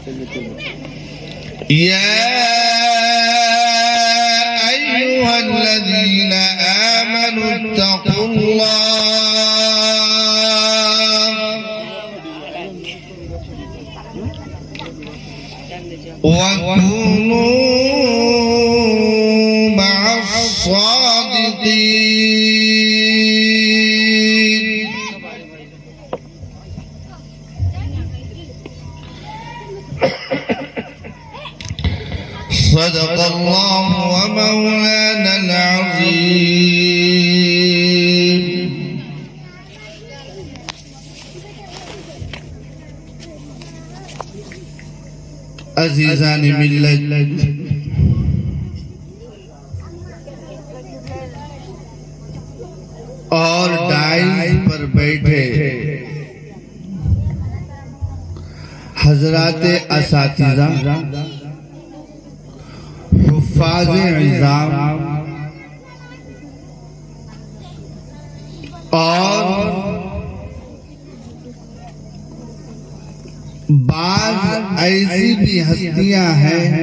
या अय्युहल्लज़ीना आमनु तक़ुल्लाह वकूनू मअस्सादिक़ीन। सदक़ल्लाहु व मौलानल अज़ीम। अज़ीज़ान मिल्लत, और डाइस पर बैठे हज़राते असातिज़ा, हुफ़्फ़ाज़े इज़ाम और बाज़ ऐसी भी हस्तियां हैं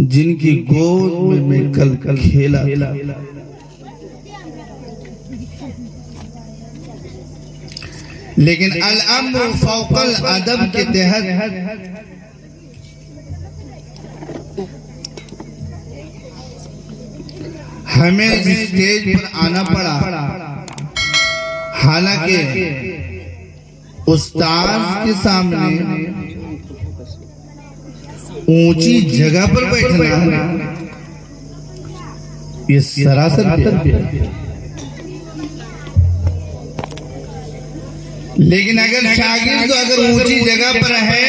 जिनकी गोद में मैं कल खेला था। लेकिन अल-अम्र फ़ौक़ल अदब के तहत हमें इस स्टेज पर आना पड़ा। हालांकि उस्ताद के सामने ऊंची जगह पर बैठना ये सरासर लेकिन अगर शागिर्द अगर ऊंची जगह पर है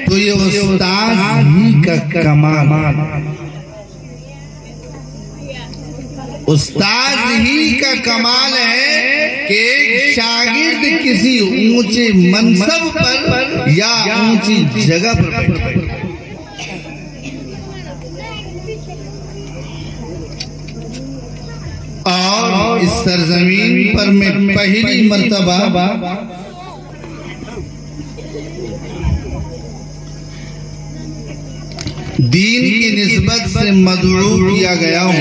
तो ये उस्ताद ही का कमाल, उस्ताद ही का कमाल है कि एक शागिर्द किसी ऊंचे मनसब पर या ऊंची जगह पर बैठे। और इस सरजमीन पर मैं पहली मर्तबा दीन की निस्बत से मदऊ किया गया हूँ।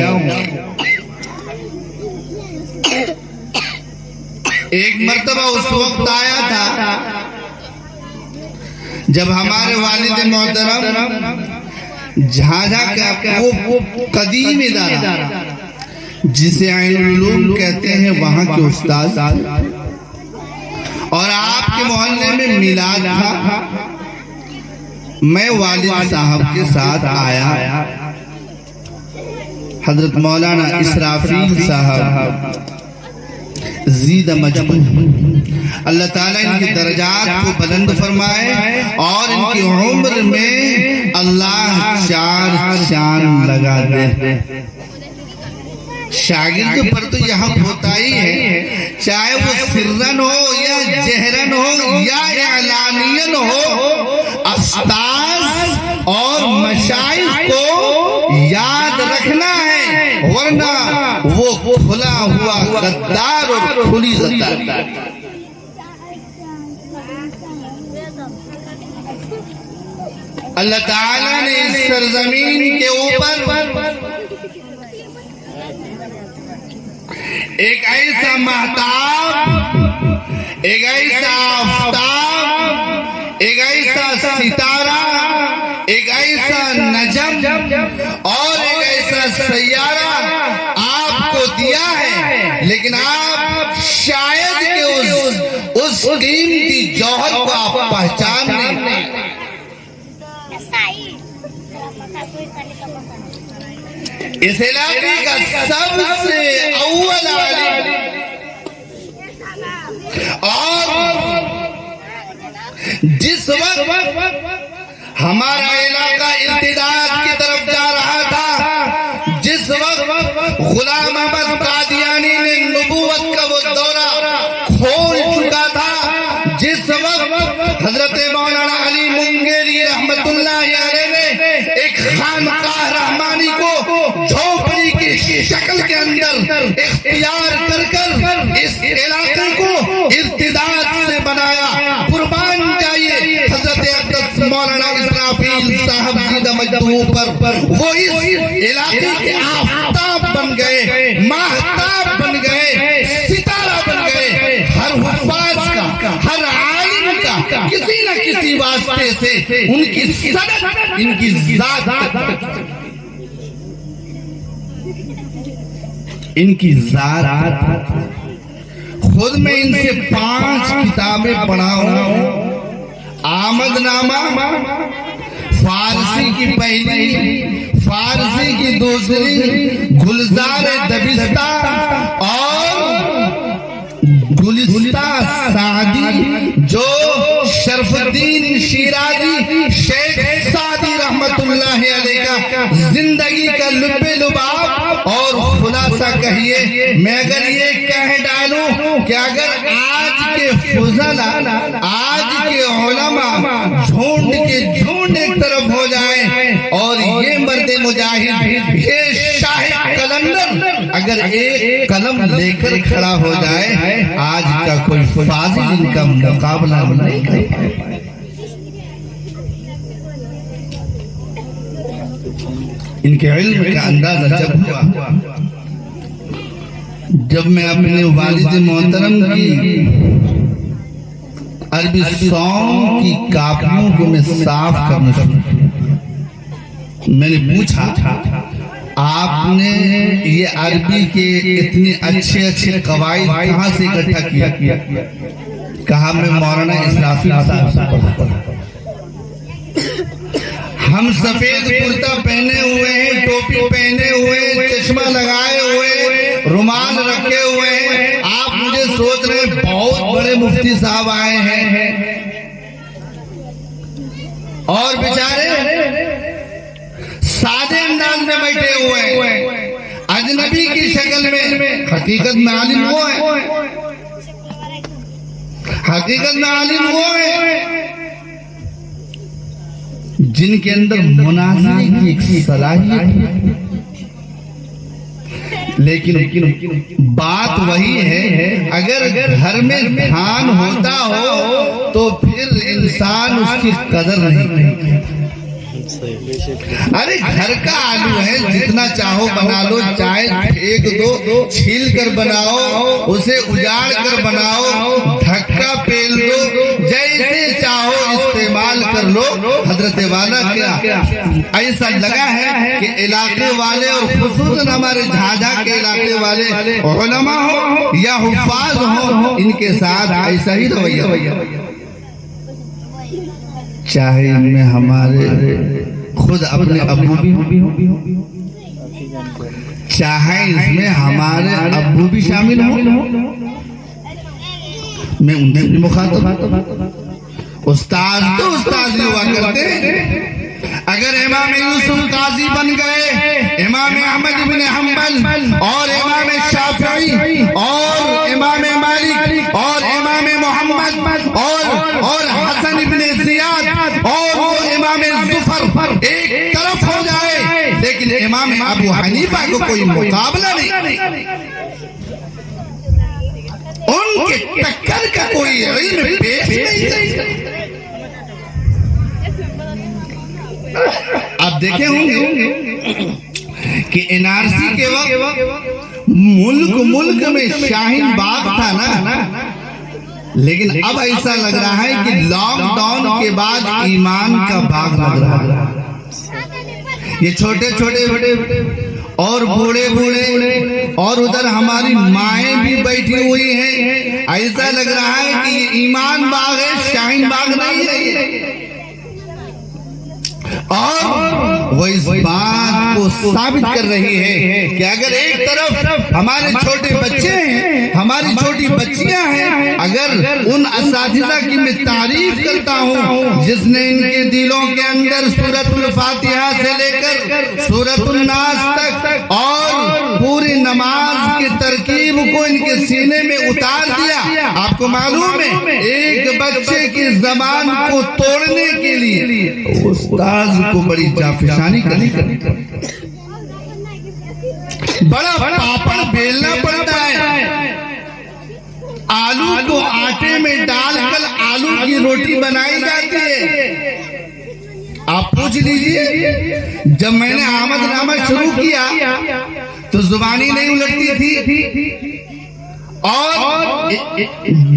एक मर्तबा उस वक्त आया था जब हमारे वालिद मोहतरम झाझा का वो कदीम इदारा जिसे ऐनुल उलूम कहते हैं वहां के उस्ताद और आपके मोहल्ले में मिलाद था। मैं वालिद साहब के साथ आया। हजरत मौलाना इसराफील साहब ज़ीद मजबूर, अल्लाह ताला इनके दर्जात को बुलंद फरमाए और इनकी उम्र में अल्लाह चार चांद लगा दे। शागिर्द पर तो यहाँ होता ही है, चाहे वो सिर्रन हो या जहरन हो या एलानियन हो, उस्ताद और मशाइख को याद रखना है, वरना वो खुला हुआ गद्दार और खुली ज़द्दार। अल्लाह ताला ने इस सरजमीन के ऊपर एक ऐसा महताब, एक ऐसा आफताब, एक ऐसा सितारा, एक ऐसा नजम और एक ऐसा सैयारा आपको दिया है, लेकिन आप शायद के उस कीमती जौहर को आप पहचान नहीं। इस इलाके का सबसे अव्वल आलिम और जिस वक्त हमारा इलाका इर्तिदाद की तरफ जा रहा था, जिस वक्त गुलाम अहमद कादियानी ने नबूवत का वो दौरा खोल चुका था, जिस वक्त हजरत मौलाना अली मुंगेरी रहमतुल्लाह अलैह ने एक खानकाह रहमानी को झोपड़ी की शक्ल के अंदर इख्तियार कर इस इलाके को इर्तिदाद से बनाया, साहब जी मजदू पर वो इस इलाके के आफताब बन गए, महताब बन गए, सितारा बन गए। हर हुफ्फाज का, हर आलिम का किसी न किसी वास्ते से उनकी सनद, इनकी ज़ात, इनकी ज़ात। खुद मैं इनसे 5 किताबें पढ़ा हूं। आमदनामा फारसी की पहली, फारसी की दूसरी, गुलजार दबिस्ता और गुलिस्ता सादी जो शरफुद्दीन शिराजी शेख सादी रहमतुल्लाह अलैह का जिंदगी का लुब्बे लुबाब और खुलासा कहिए। मैं अगर ये कह डालूं कि अगर आज के फुज़ला, आज के उलमा झुंड के झुंड एक तरफ हो जाए और ये मर्द मुजाहिद, ये शाह कलंदर अगर एक कलम लेकर खड़ा हो जाए, आज का कोई फाजिल इनका मुकाबला नहीं कर पाए। इनके इल्म का अंदाजा जब हुआ, जब मैं अपने वालिद मोहतरम की अरबी सॉन्ग की कापियों को मैं साफ करना शुरू किया। मैंने पूछा, आपने ये अरबी के इतने अच्छे अच्छे कवायद कहाँ से इकट्ठा किया? कहा मैं मौलाना इस्राफिल साहब से पढ़ा। हम सफेद कुर्ता पहने हुए हैं, टोपी पहने हुए हैं, चश्मा लगाए हुए, रुमाल रखे हुए हैं। आप मुझे सोच रहे बहुत बड़े मुफ्ती साहब आए हैं और बेचारे सादे अंदाज में बैठे हुए हैं, अजनबी की शक्ल में। हकीकत में आलिम वो है, हकीकत में आलिम वो है जिनके अंदर मुनाज़रे की एक सलाहियत है। लेकिन बात वही है, अगर घर में धान होता हो तो फिर इंसान उसकी कदर नहीं करता। अरे घर का आलू है, जितना चाहो बना लो, चाहे फेंक दो, छील कर बनाओ, उसे उजाड़ कर बनाओ, धक्का पेल दो, जैसे चाहो इस्तेमाल कर लो। हजरत वाला क्या ऐसा लगा है कि इलाके वाले और खुसूसन हमारे झाझा के इलाके वाले उलमा हो या हुफ्फाज हो, इनके साथ ऐसा ही रवैया। चाहे इनमें हमारे खुद अपने अब्बू भी हो, चाहे इसमें हमारे अब्बू भी शामिल हो, मैं उनसे भी मुखातब। उस्ताद तो उस्ताद हुआ करते। अगर इमाम यूसुफ काजी बन गए, इमाम अहमद इब्न हंबल और इमाम शाफी और इमाम मालिक और इमाम मोहम्मद और हसन इब्न ज़ियाद और इमाम ज़ुफर एक तरफ हो जाए, लेकिन इमाम अबू हनीफा को कोई मुकाबला नहीं, उनके टक्कर का कोई इल्म पेश नहीं। आप देखे होंगे कि एनआरसी के वक्त मुल्क में शाहीन बाग था ना, लेकिन अब ऐसा लग रहा है कि लॉकडाउन के बाद ईमान का बाग लग रहा है। ये छोटे छोटे और बूढ़े बूढ़े और उधर हमारी माएँ भी बैठी हुई हैं। ऐसा लग रहा है कि ये ईमान बाग है, शाहीन बाग नहीं है। और वो इस बात को साबित कर रही है कि अगर एक तरफ हमारे छोटे बच्चे हैं, हमारी छोटी बच्चियां हैं, अगर उन असातिज़ा की मैं तारीफ करता हूँ जिसने इनके दिलों के अंदर सूरतुल फातिहा से लेकर सूरतुल नास तक और पूरी नमाज की तरकीब को इनके सीने में उतार दिया। आपको मालूम है, एक बच्चे की जबान को तोड़ने के लिए उस्ताद को बड़ी जाफिशानी करनी बड़ा पापड़ बेलना पड़ता है। आलू को आटे में डालकर आलू की रोटी बनाई जाती है आप पूछ लीजिए, जब मैंने आमदनामा शुरू किया तो जुबानी नहीं उलटती थी और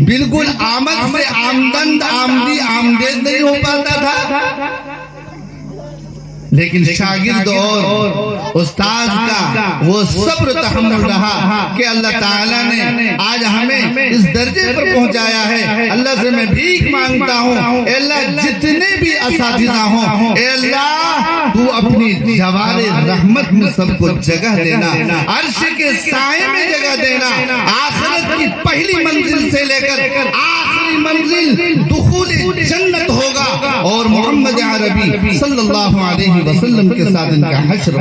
बिल्कुल आमद से आमदन आमदी आमदेद नहीं हो पाता था। लेकिन शागिर्द और उस्ताद का वो सब्र तहम्मुल रहा कि अल्लाह ताला ने आज हमें इस दर्जे पर पहुंचाया है। अल्लाह से मैं भीख मांगता हूँ, अल्लाह जितने भी असातिज़ा हों, अल्लाह तू अपनी जवारे रहमत में सबको जगह देना, अर्श के साए में जगह देना। आखिरत की पहली मंजिल से लेकर आखिरी मंजिल दुखूल जन्नत होगा और मोहम्मद अरबी सल्लल्लाहु अलैहि वसल्लम के साथ इनका हश्र।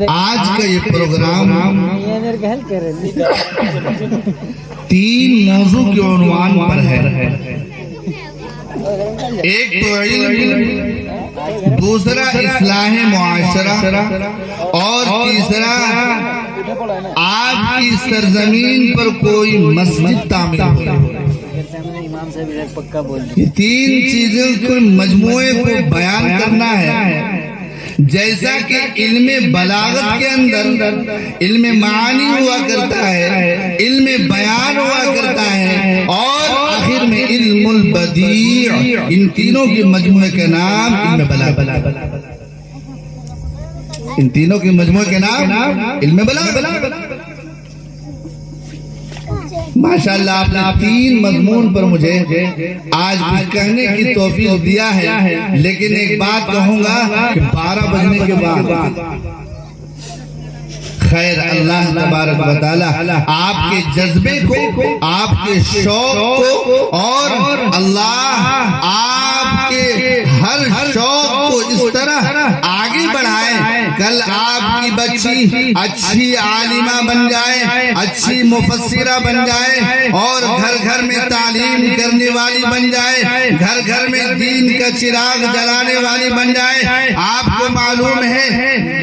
आज का ये प्रोग्राम 3 मौजू के उन्वान पर है। एक तो इल्म, दूसरा इस्लाह मुआशरा और तीसरा आपकी सरजमीन पर कोई मस्जिद तामीर हो। ये 3 चीजों को मजमूए को बयान करना है। जैसा कि इल्मे बलागत के अंदर इल्मे मानी हुआ करता है, इल्मे बयान हुआ करता है और आखिर में इल्मुल बदी। इन तीनों के मजमूए के नाम इल्मे बलागत। इन तीनों के मजमूए के नाम इल्मे बलागत। माशाअल्लाह आपने 3 मजमून पर मुझे आज भी कहने की तौफीक दिया है। लेकिन एक बात कहूंगा कि 12 बजने के बाद खैर अल्लाह तबारक व तआला आपके जज्बे को, आपके शौक को और अल्लाह आपके हर शौक को इस तरह आगे बढ़ाए। कल आपकी बच्ची अच्छी आलिमा बन जाए, अच्छी मुफस्सिरा बन जाए और घर घर में तालीम करने वाली बन जाए, घर घर में दीन का चिराग जलाने वाली बन जाए। आपको मालूम है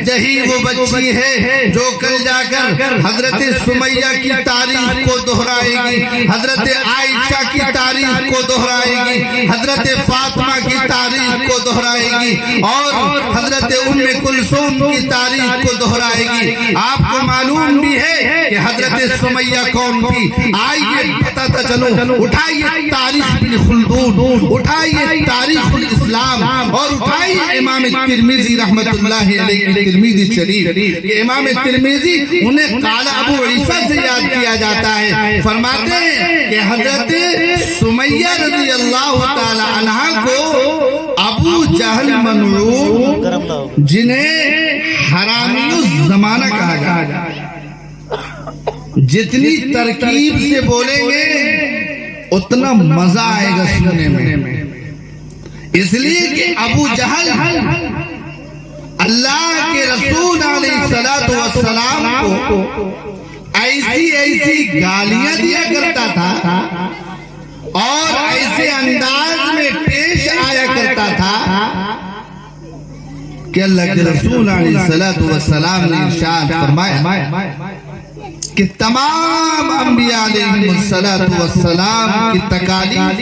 यही वो बच्ची है जो कल जाकर हजरत सुमैया की तारीख को दोहराएगी, हजरत आयशा की तारीख को दोहराएगी, हजरत फातिमा की तारीख को दोहराएगी और हजरत उम्मे कुलसूम की तारीख को दोहराएगी। आपको मालूम भी है कि हजरत सुमैया कौन थी। आइए बताता चलो, उठाइए तारीख बिन खुल्दून, उठाइए तारीखुल इस्लाम और उठाइए इमाम तिर्मिज़ी रहमतुल्लाहि अलैहि की तिर्मिज़ी शरीफ। ये इमाम तिर्मिज़ी उन्हें काला अबू ईसा से याद किया जाता है। फरमाते हैं कि हजरत सुमैया रज़ी अल्लाह ताला अन्हा को अबू जहल मलऊन, जिन्हें हरामियुज जमाना कहा जाता, जितनी तरकीब से बोलेंगे उतना मजा आएगा सुनने में। इसलिए कि अबू जहल अल्लाह के रसूल अलैहिस्सलातु वस्सलाम को ऐसी ऐसी गालियां दिया करता था और ऐसे अंदाज में पेश आया करता था कि अल्लाह के रसूल अलैहिस्सलातु वस्सलाम ने इरशाद फरमाया कि तमाम अंबिया अलैहिस्सलातु वस्सलाम की तकालीफ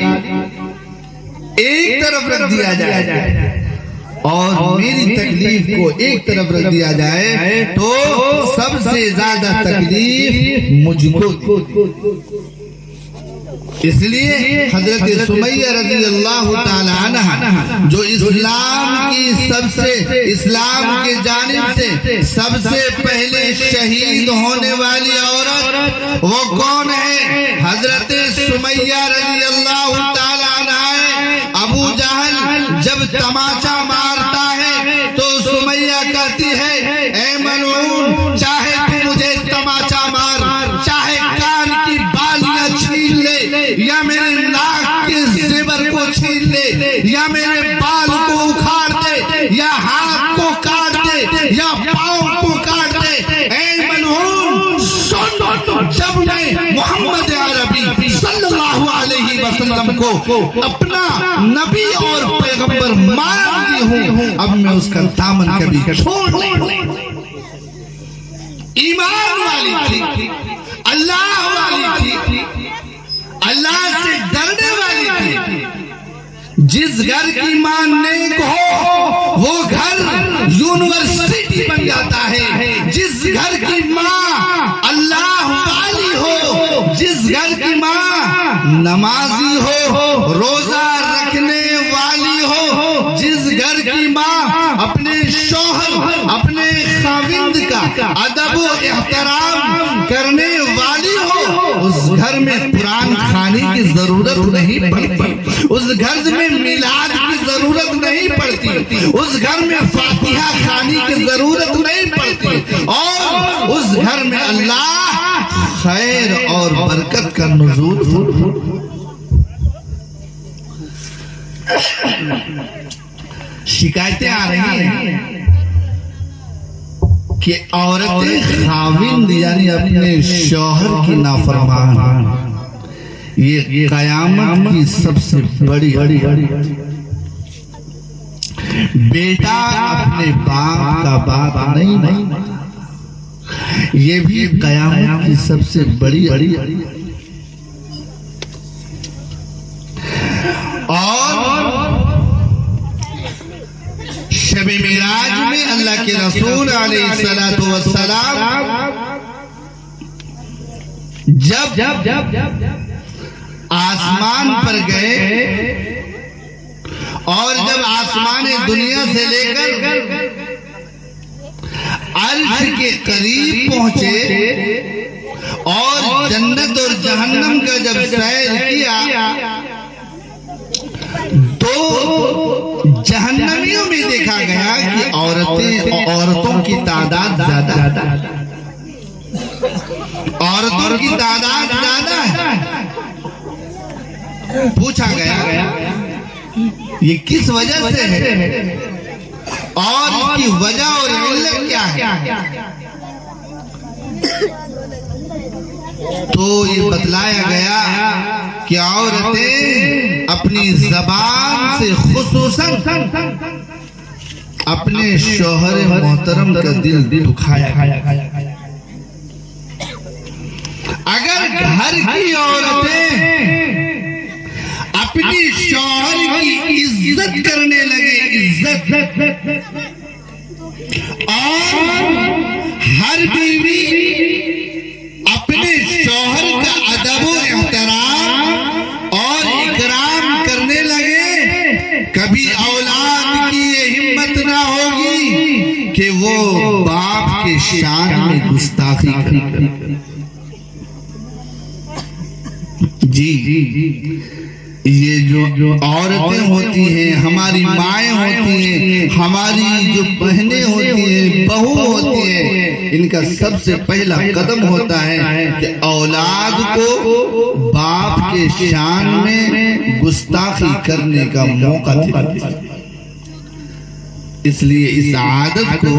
एक तरफ रख दिया जाए और मेरी तकलीफ को एक तरफ रख दिया जाए तो सबसे ज्यादा तकलीफ मुझको। इसलिए हजरत सुमैया रज़ी अल्लाह ताला अन्हा जो इस्लाम के जानिब से सबसे पहले शहीद होने वाली औरत वो कौन है? हजरत सुमैया रज़ी अल्लाह ताला अन्हा है। अबू जहल जब तमाचा मारता है तो सुमैया कहती है, ए मलऊन, चाहे तू मुझे तमाचा मार, चाहे कान की बालियां छीन ले या मेरे नाक के ज़ेवर को छीन ले या मेरे बाल को उखाड़ दे या हाथ को काट दे या पाँव को काट दे। ऐ मलऊन सुन, जब मैं मोहम्मद अरबी सल्लल्लाहु अलैहि वसल्लम को अपना नबी और पैगंबर मानती हूँ, अब मैं उसका दामन कभी छोड़ नहीं। ईमान वाली थी, अल्लाह वाली थी, अल्लाह से डरने वाली थी। जिस घर की मां नेक हो वो घर यूनिवर्सिटी बन जाता है। जिस घर की मां अल्लाह वाली हो, जिस घर की मां नमाजी हो, रोजा रखने वाली हो, जिस घर की मां अपने शौहर अपने खाविंद का अदब और एहतराम करने वाली हो, उस घर में कुरान खाने की जरूरत नहीं पड़ती, उस घर में मिलाद की जरूरत नहीं पड़ती, उस घर में फातिहा खाने की जरूरत नहीं पड़ती, और उस घर में अल्लाह खैर और बरकत का नुज़ूल हो। शिकायतें आ रही हैं कि औरतें खाविंद यानी अपने शौहर की नाफरमान, ये कयामत की सबसे बड़ी बेटा अपने बाप का बाप नहीं, ये भी कयामत की सबसे बड़ी और शब-ए मिराज में अल्लाह के रसूल अलैहिस्सलातु वस्सलाम जब आसमान पर गए और जब आसमान दुनिया से लेकर अर्श के करीब पहुंचे और जन्नत और जहन्नम का जब सैर किया तो जहन्नमियों में देखा गया कि औरतों की तादाद ज्यादा है, औरतों की तादाद ज्यादा है। पूछा गया ये किस वजह से है और इसकी वजह और इल्लत क्या है, तो ये बतलाया गया कि औरतें अपनी जबान से खुसूसन अपने शौहर मोहतरम का दिल दुखाया। अगर घर की औरतें अपनी शौहर की इज्जत करने लगे, इज्जत, और हर बीवी अपने शौहर का अदब और एहतराम और इकराम करने लगे, कभी औलाद की ये हिम्मत ना होगी कि वो बाप के शान में गुस्ताखी करे। जी ये जो औरतें होती हैं, हमारी माएँ होती हैं, हमारी जो बहनें होती हैं, बहू होती हैं, इनका सबसे पहला कदम होता है कि औलाद को बाप के शान में गुस्ताखी करने का मौका दें। इसलिए इस आदत को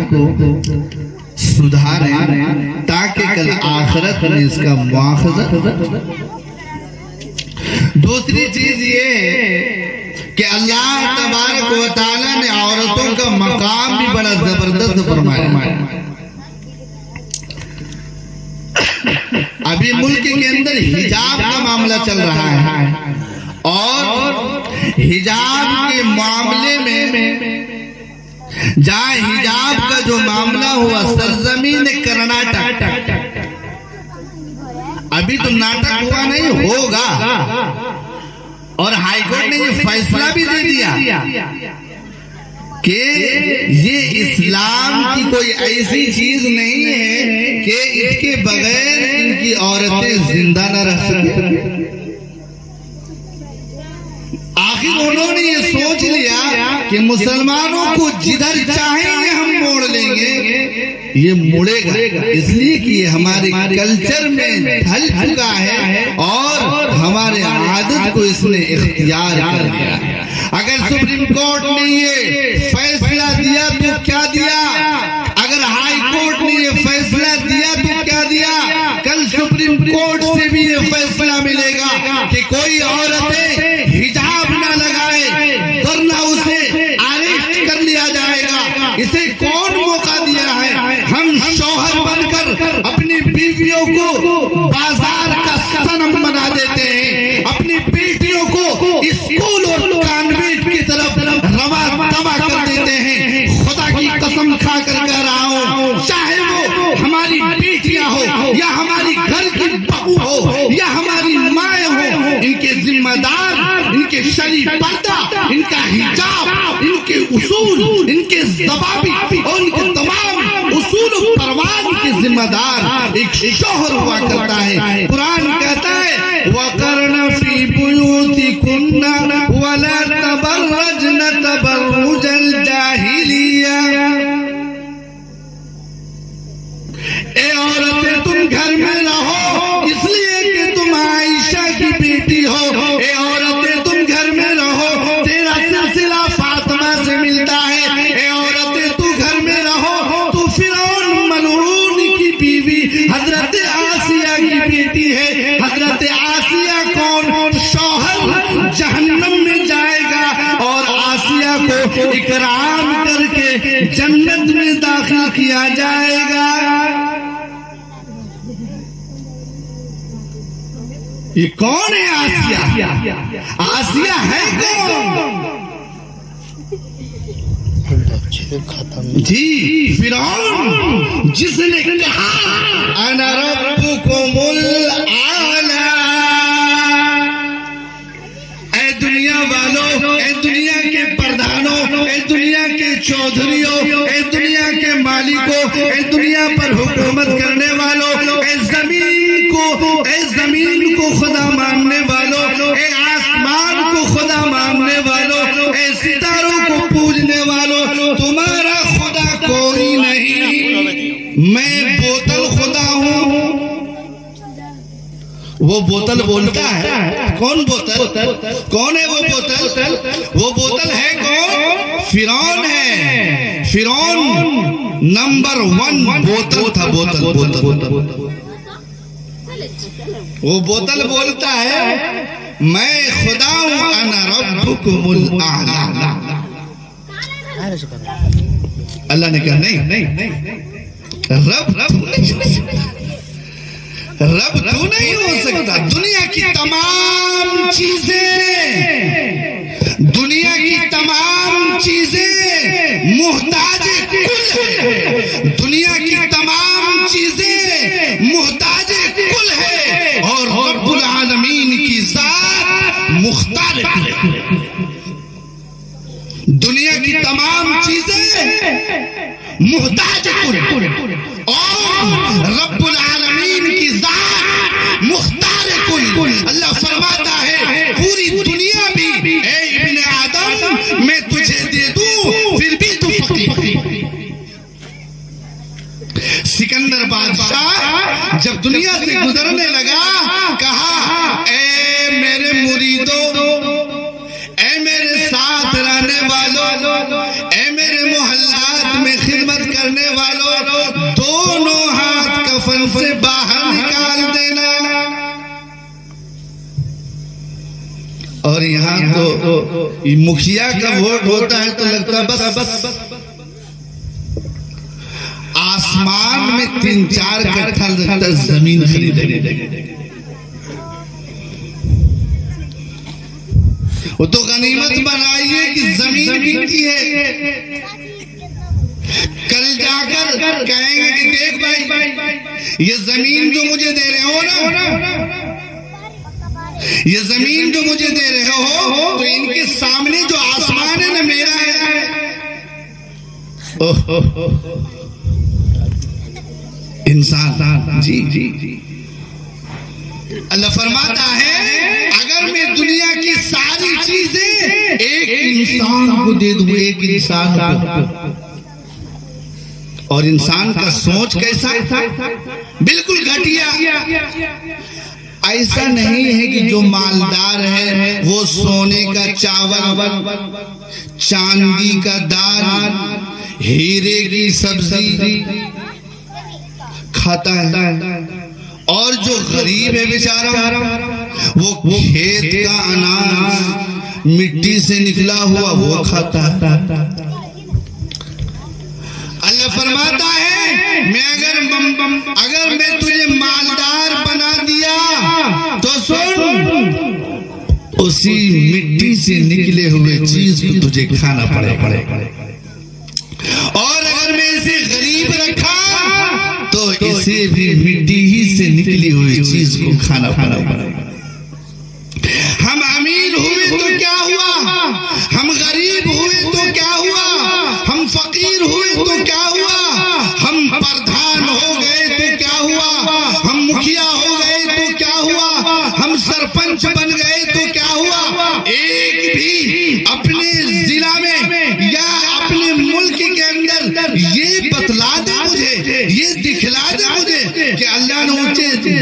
सुधारें ताकि कल आखिरत में इसका मुआखज़ा। दूसरी चीज ये कि अल्लाह तबारक व तआला ने औरतों का मकाम भी बड़ा जबरदस्त फरमाया। अभी मुल्क के अंदर हिजाब का मामला चल रहा है और हिजाब के मामले में जहां हिजाब का जो मामला हुआ सरजमीन कर्नाटक, अभी तो नाटक हुआ नहीं, होगा, और हाईकोर्ट ने ये फैसला भी दे दिया कि ये इस्लाम की कोई ऐसी चीज नहीं है कि इसके बगैर इनकी औरतें जिंदा न रह सके। आखिर उन्होंने ये सोच लिया कि मुसलमानों को जिधर चाहेंगे हम मोड़ लेंगे, ये मुड़ेगा, इसलिए कि ये हमारे कल्चर में ढल चुका है और हमारे आदत को इसने इख्तियार कर लिया। अगर सुप्रीम कोर्ट ने ये फैसला दिया तो क्या दिया, अगर हाई कोर्ट ने ये फैसला दिया तो क्या दिया, कल सुप्रीम कोर्ट से भी ये फैसला मिलेगा कि कोई औरतें हिजाब ना लगाए वरना उसे अरेस्ट कर लिया जाएगा। इसे कौन मौका दिया है? हम शौहर बनकर अपनी बीवियों को बाजार का सनम बना देते हैं, हिजाब, इनके उसूल, इनके ज़वाबित और इनके तमाम उसूल परवान के जिम्मेदार एक शौहर हुआ करता है। कुरान कहता है वक़रना फी बुयूतिकुन्ना वला तबर्रजना तबर्रुजल जाहिलिया। ए औरतें तुम घर में रहो इसलिए कि तुम आयशा की बेटी हो। ए औरतें तुम घर में रहो, तेरा सिलसिला फातिमा से मिलता है। ए औरतें तू घर में रहो, तू फिरौन मलऊन की बीवी हजरत आसिया की बेटी है। हजरत आसिया कौन? शौहर जहन्नम में जाएगा और आसिया को इकराम करके जन्नत में दाखिल किया जाएगा। ये कौन है आसिया? आसिया है कौन? जी फिरौन, जिसने कहा अना रब्बुकुमुल आला। ऐ दुनिया वालों, ऐ दुनिया के प्रधानों, ऐ दुनिया के चौधरियों, ऐ दुनिया के मालिकों, ऐ दुनिया पर हुकूमत करने वालों, ऐ जमीन को खुदा मानने वालों, ऐ आसमान को खुदा मानने वालों, ऐ सितारों को पूजने वालों, तुम्हारा खुदा कोई नहीं, मैं बोतल खुदा हूँ। वो बोतल बोलता है। कौन बोतल? कौन है वो बोतल? वो बोतल है कौन? फिरौन है। फिरौन नंबर 1 बोतल था। बोतल वो बोतल बोलता है मैं खुदा हूँ, अना रब्बुकुमुल आला। अल्लाह ने कहा नहीं, रब तू नहीं हो सकता। दुनिया की तमाम चीजें मुहताज कुल है। दुनिया की तमाम चीजें मुहताज कुल है और रब्बुल आलमीन की जात मुख्तालिफ है। दुनिया की तमाम चीजें मुहताज कुल और रब्बुल आलमीन की जात मुख्तार कुल। अल्लाह फरमाता है पूरी दुनिया भी ए इब्ने आदम मैं तुझे दे दूं फिर भी तू फकीर। सिकंदर बादशाह जब दुनिया से गुजरने लगा, कहा ए मेरे मुरीदों, ए मेरे साथ रहने वालों, ए मेरे मोहल्लात में खिदमत करने वालों, दोनों हाथ कफन से बाहर निकाल देना। और यहाँ तो मुखिया का वोट होता है तो लगता है बस आसमान में 3-4 कट्ठा जमीन खरीदेंगे। वो तो गनीमत बनाइए कि जमीन बिकती है। कल जाकर कहेंगे कि देख भाई ये जमीन जो मुझे दे रहे हो ना, ये जमीन जो मुझे दे रहे हो तो इनके सामने जो आसमान है ना मेरा है। इंसान जी अल्लाह फरमाता है अगर मैं दुनिया की सारी चीजें एक इंसान को दे दूं, एक इंसान को, और इंसान का सोच कैसा? बिल्कुल घटिया। ऐसा नहीं है कि जो मालदार है वो सोने का चावल, चांदी का दाल, हीरे की सब्जी खाता है, और जो गरीब है बेचारा वो खेत का अनाज मिट्टी से निकला हुआ वो खाता है। अल्लाह फरमाता है मैं अगर मैं तुझे मालदार बना दिया तो सुन, उसी मिट्टी से निकले हुए चीज को तुझे खाना पड़ेगा, और अगर मैं इसे गरीब रखा तो इसे भी मिट्टी ही से निकली हुई चीज को खाना पड़ेगा। हम अमीर हुए तो क्या हुआ, हम गरीब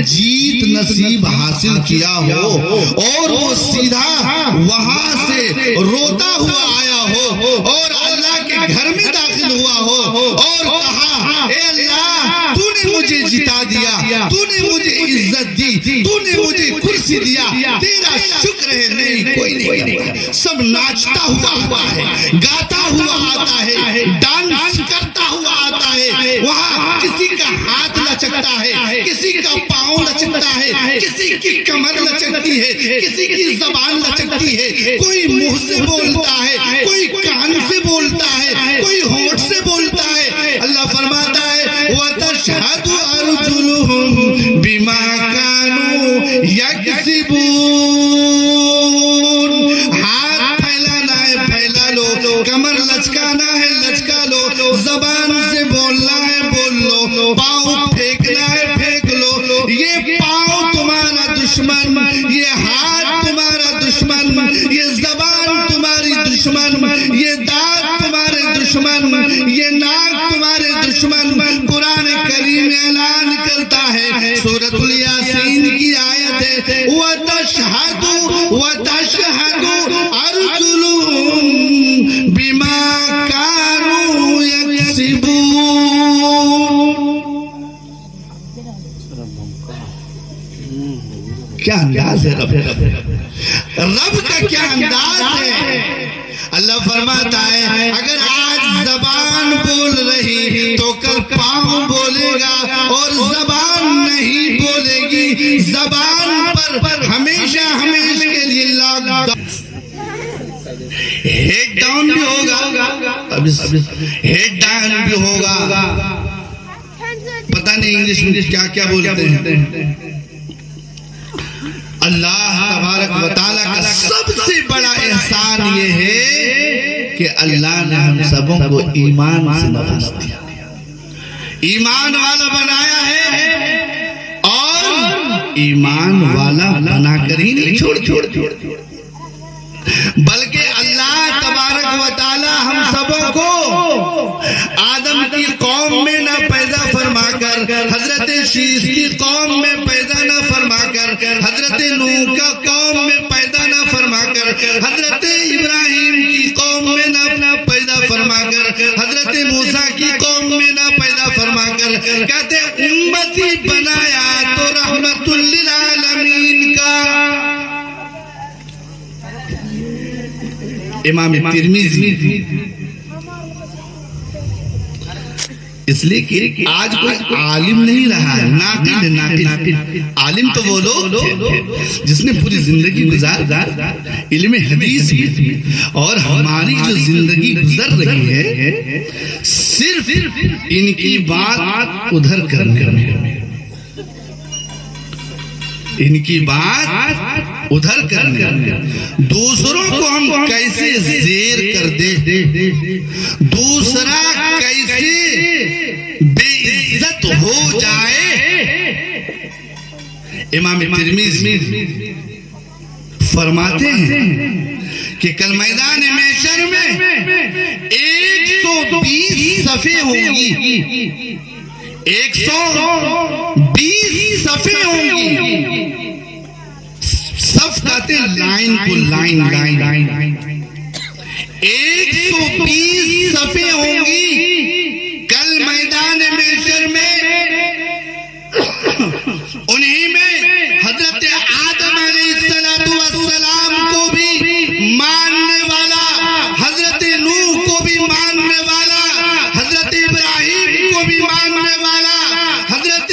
जीत नसीब हासिल किया हो और वो सीधा वहां से रोता हुआ आया हो और अल्लाह के घर में दाखिल हुआ हो और कहा, ए अल्लाह तूने मुझे जिता दिया, तूने मुझे इज्जत दी, तूने मुझे कुर्सी दिया, तेरा शुक्र है। नहीं, कोई नहीं करेगा। सब नाचता हुआ है, गाता हुआ आता है, डांस करता हुआ आता है। वहाँ किसी का हाथ लचकता है, किसी का पाँव लचकता है, किसी की कमर लचकती है, किसी की जबान लचकती है। कोई मुंह से बोलता है, कोई कान से बोलता है, कोई होंठ से बोलता है। अल्लाह फरमाता है वतशहदु अर्जुलुहुम बिमा कानू यक्सिबून। हाथ फैलाना है, फैला लो, कमर लचकाना है, लचका लो, जबान से बोलना है, बोल लो, पाँव फेंकना है, फेंक लो। ये पाँव तुम्हारा दुश्मन, ये हाथ तुम्हारा दुश्मन, ये जबान तुम्हारी दुश्मन, ये दांत तुम्हारे दुश्मन, ये नाक तुम्हारे दुश्मन। कुरान करीम ऐलान करता है, सूरतुल यासीन की आयत है, वतशहदु अर्जुलुहुम बिमा कानू यक्सिबून। क्या अंदाज है रब का, क्या अंदाज है। अल्लाह फरमाता है अगर आज जबान बोल रही तो कल पाँव बोलेगा, और जबान नहीं बोलेगी, जबान पर हमेशा हमेशा के लिए लॉकडाउन, हेड डाउन भी होगा, हेड डाउन भी होगा। पता नहीं इंग्लिश में क्या क्या बोलते हैं। अल्लाह तबारक व तआला का सबसे बड़ा एहसान ये है कि अल्लाह ने हम सबों को ईमान से नवाज दिया, ईमान वाला बनाया है, और ईमान वाला बनाकर ही नहीं छोड़ बल्कि अल्लाह तबारक व तआला हम सबों को आदम की कौम में न पैदा फरमाकर, हजरत शीश की कौम में पैदा न फरमाकर, हजरत नूह का कौम में पैदा न फरमाकर, हजरत इब्राहिम की कौम में न पैदा फरमाकर, हजरत मूसा की कौम में न पैदा फरमाकर, कहते उम्मती बनाया तो रहमतुल लिल आलमीन का। इमाम तिर्मिज़ी, इसलिए कि आज कोई आलिम नहीं रहा है, नाकिद। आलिम तो वो लोग जिसने पूरी जिंदगी गुजार इल्म हदीस में, और हमारी जो जिंदगी गुजर रही है सिर्फ इनकी बात उधर करने में, इनकी बात उधर करने, दूसरों को हम कैसे जेर कर दे, दूसरा कैसे बेइज्जत हो जाए। इमाम तिर्मिज़ी फरमाते हैं कि कल मैदान महशर में 120 सफ़े होंगी, 120 सफ़े होंगी। सफ कहते लाइन को, लाइन 120 सफ़े होंगी कल मैदान महशर में। उन्हीं में हजरत आदम अलैहिस्सलाम को भी मानने वाला, हजरत नूह को भी मानने वाला, हजरत इब्राहिम को भी मानने वाला, हजरत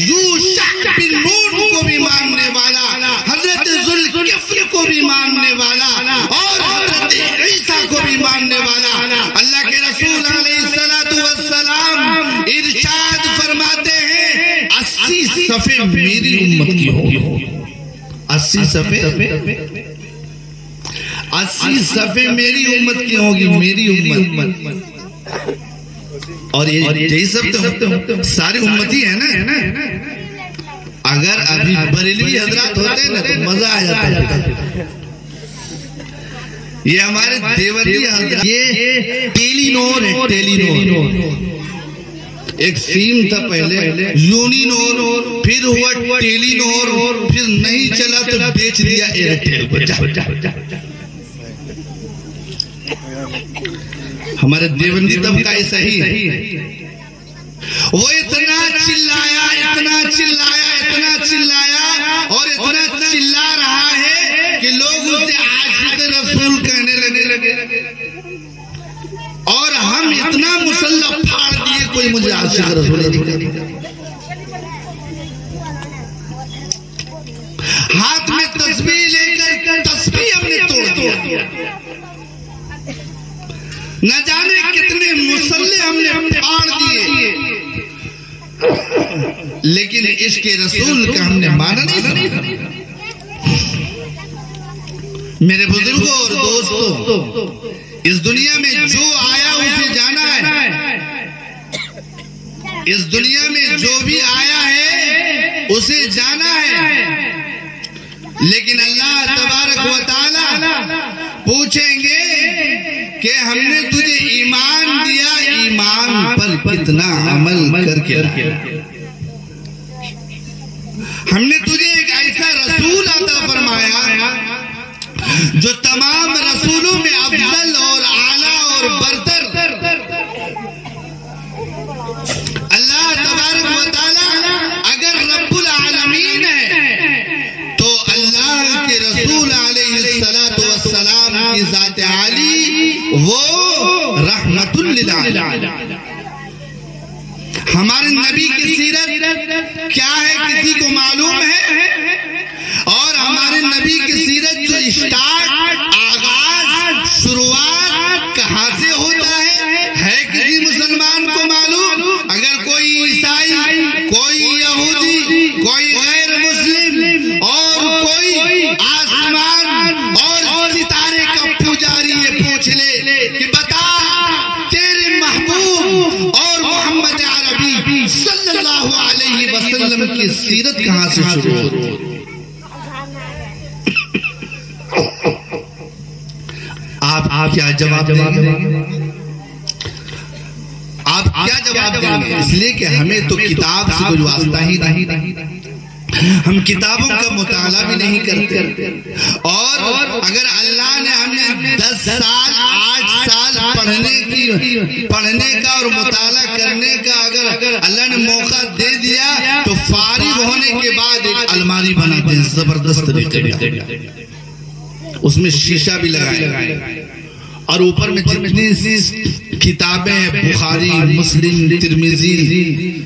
यूशा बिन नून को भी मानने वाला, हजरत जुल्किफ्ल को भी मानने वाला, और हजरत ईसा को भी मानने वाला। अल्लाह के रसूल अलैहिस्सलाम इरशाद फरमाते हैं 80 सफ़े मेरी उम्मत की होगी, 80 सफ़े मेरी उम्मत की होगी, मेरी उम्मत। और ये यही सब तो सारी उम्मती है ना। अगर अभी बरेलवी हजरात होते ना तो मजा आ जाता। ये हमारे देवरी हजरात, ये टेलीनोर है, टेलीनोर। एक सिम था पहले यूनिनोर, फिर हुआ टेलीनोर, फिर नहीं चला तो बेच दिया एयरटेल को। हमारे देवबंदी तब का ऐसा ही वो इतना चिल्लाया, इतना चिल्लाया, इतना चिल्लाया और इतना चिल्ला रहा है कि लोग उसे आशिक रसूल कहने लगे और हम इतना मुसल्ला फाड़ दिए कोई मुझे आशिक रसूल नहीं कहता। हाथ में तस्बीह लेकर तस्बीह हमने तोड़ दिया, न जाने कितने मुसल्ले हमने फाड़ दिए, लेकिन इश्क़ रसूल का हमने माना नहीं। मेरे बुजुर्गों और दोस्तों, इस दुनिया में जो आया उसे जाना है, इस दुनिया में जो भी आया है उसे जाना है, लेकिन अल्लाह तबारक व तआला पूछेंगे कि हमने तुझे ईमान दिया, ईमान पर कितना अमल करके हमने तुझे एक ऐसा रसूल अता फरमाया जो तमाम रसूलों में अफजल और आला और बरतर। अल्लाह तबारक व तआला अगर रब्बुल आलमीन है तो अल्लाह के रसूल अलैहिस्सलातु वस्सलाम की ज़ात आली वो रहमतुल लिल आलमीन। हमारे नबी की सीरत क्या है किसी को मालूम है? और हमारे नबी की सीरत जो स्टार्ट, आगाज, शुरुआत कहां से होता है किसी मुसलमान को मालूम? अगर कोई ईसाई, कोई यहूदी, कोई गैर मुस्लिम और कोई आसमान और सितारे का पुजारी ये पूछ ले कि बता तेरे महबूब और मोहम्मद अरबी सल्लल्लाहु अलैहि वसल्लम की सीरत कहां से शुरू होती है? आप क्या जवाब देंगे? आप क्या जवाब देंगे? इसलिए कि हमें तो किताब से कोई वास्ता ही नहीं, हम किताबों का मुताला भी नहीं करते। और अगर अल्लाह ने हमें 10 साल 8 साल पढ़ने का और मुताला करने का अगर अल्लाह ने मौका दे दिया तो फारिग होने के बाद एक अलमारी बनाते हैं जबरदस्त तरीके, उसमें शीशा भी लगाए और ऊपर में जितनी किताबें हैं बुखारी, मुस्लिम, तिरमिजी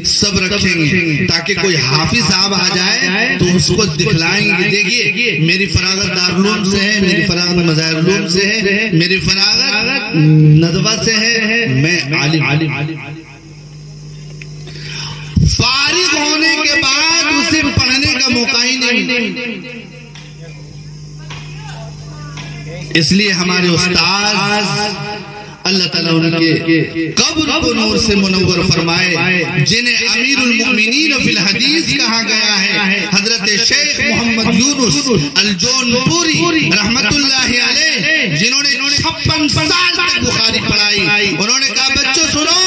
सब रखेंगे ताकि कोई हाफिज साहब आ जाए तो उसको दिखलाएंगे, देखिए मेरी फरागत दारुल से है, मेरी फरागत मज़ाहिरुल से है, मेरी फरागत नदवा से है, मैं आलिम। फारिग होने के बाद उसे पढ़ने का मौका ही नहीं। इसलिए हमारे उस्ताद अल्लाह ताला उनके कब्र को नूर से मुनव्वर फरमाए, जिन्हें अमीरुल मोमिनीन फिल हदीस कहा गया है, हजरत शेख मोहम्मद यूनुस अल जौनपुरी रहमतुल्लाहि अलैह, जिन्होंने 56 साल तक बुखारी पढ़ाई। उन्होंने कहा बच्चों सुनो,